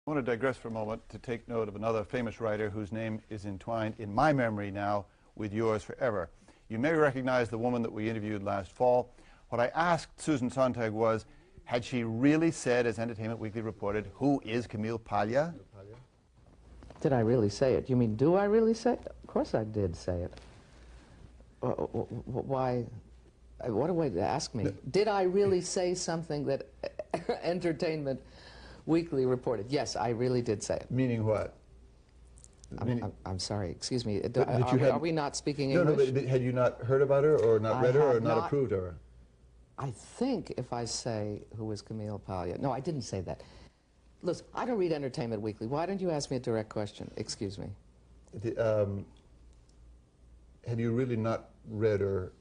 I want to digress for a moment to take note of another famous writer whose name is entwined in my memory now with yours forever. You may recognize the woman that we interviewed last fall. What I asked Susan Sontag was, had she really said, as Entertainment Weekly reported, who is Camille Paglia? Did I really say it? You mean, do I really say it? Of course I did say it. Why? What a way to ask me. Did I really say something that Entertainment Weekly reported? Yes, I really did say it. Meaning what? I'm sorry, excuse me. Are we not speaking English? English? No, but had you not heard about her, or not read her, or not approved of her? I think if I say who is Camille Paglia. No, I didn't say that. Listen, I don't read Entertainment Weekly. Why don't you ask me a direct question? Excuse me. Had you really not read or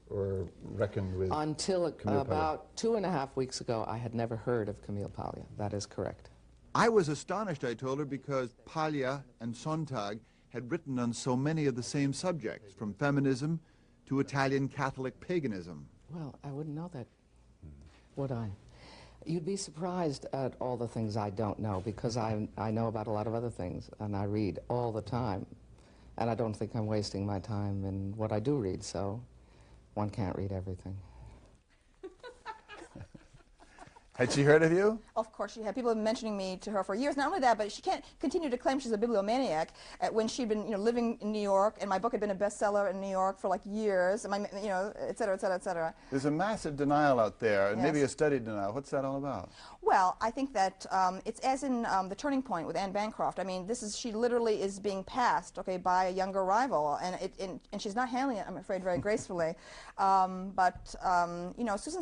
reckoned with Until about Paglia? 2.5 weeks ago, I had never heard of Camille Paglia. That is correct. I was astonished, I told her, because Paglia and Sontag had written on so many of the same subjects, from feminism to Italian Catholic paganism. Well, I wouldn't know that, would I? You'd be surprised at all the things I don't know, because I know about a lot of other things, and I read all the time. And I don't think I'm wasting my time in what I do read, so one can't read everything. Had she heard of you? Of course she had. People have been mentioning me to her for years. Not only that, but she can't continue to claim she's a bibliomaniac when she'd been, living in New York, and my book had been a bestseller in New York for like years, and et cetera, et cetera, et cetera. There's a massive denial out there, and Yes. maybe a studied denial. What's that all about? Well, I think that it's as in The Turning Point with Anne Bancroft. I mean, she literally is being passed, okay, by a younger rival, and she's not handling it, I'm afraid, very gracefully. Susan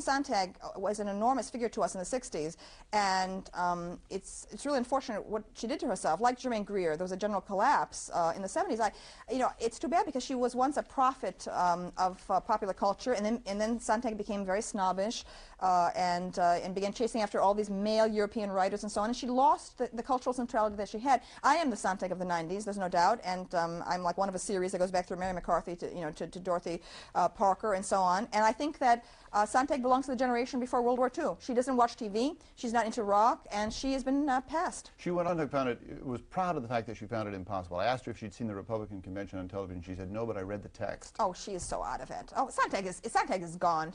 Sontag was an enormous figure to us in the 60s, and it's really unfortunate what she did to herself. Like Germaine Greer, there was a general collapse in the 70s. It's too bad, because she was once a prophet of popular culture, and then Sontag became very snobbish and began chasing after all these male European writers and so on, and she lost the cultural centrality that she had. I am the Sontag of the 90s, there's no doubt, and I'm like one of a series that goes back through Mary McCarthy to Dorothy Parker and so on, and I think that Sontag belongs to the generation before World War II. She doesn't watch TV, she's not into rock, and she has been passed. She went on to was proud of the fact that she found it impossible. I asked her if she'd seen the Republican convention on television. She said, no, but I read the text. Oh, she is so out of it. Oh, Sontag is gone.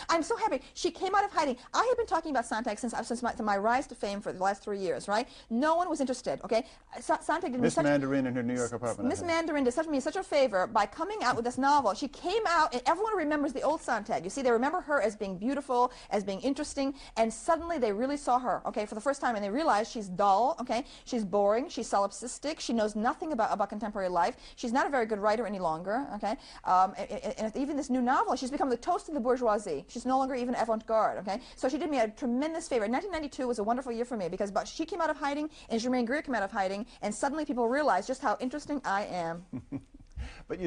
I'm so happy. She came out of hiding. I had been talking about Sontag since my rise to fame for the last 3 years, right? No one was interested, okay? Sontag did Miss Mandarin in her New York apartment. Miss Mandarin did me such a favor by coming out with this novel. She came out, and everyone remembers the old Sontag. You see, they remember her as being beautiful, as being interesting, and suddenly they really saw her, okay, for the first time, and they realized she's dull, okay? She's boring, she's solipsistic, she knows nothing about contemporary life. She's not a very good writer any longer, okay? And even this new novel, she's become the toast of the bourgeoisie. She's no longer even avant-garde, okay? So she did me a tremendous favor. 1992 was a wonderful year for me, because she came out of hiding, and Germaine Greer came out of hiding, and suddenly people realized just how interesting I am. But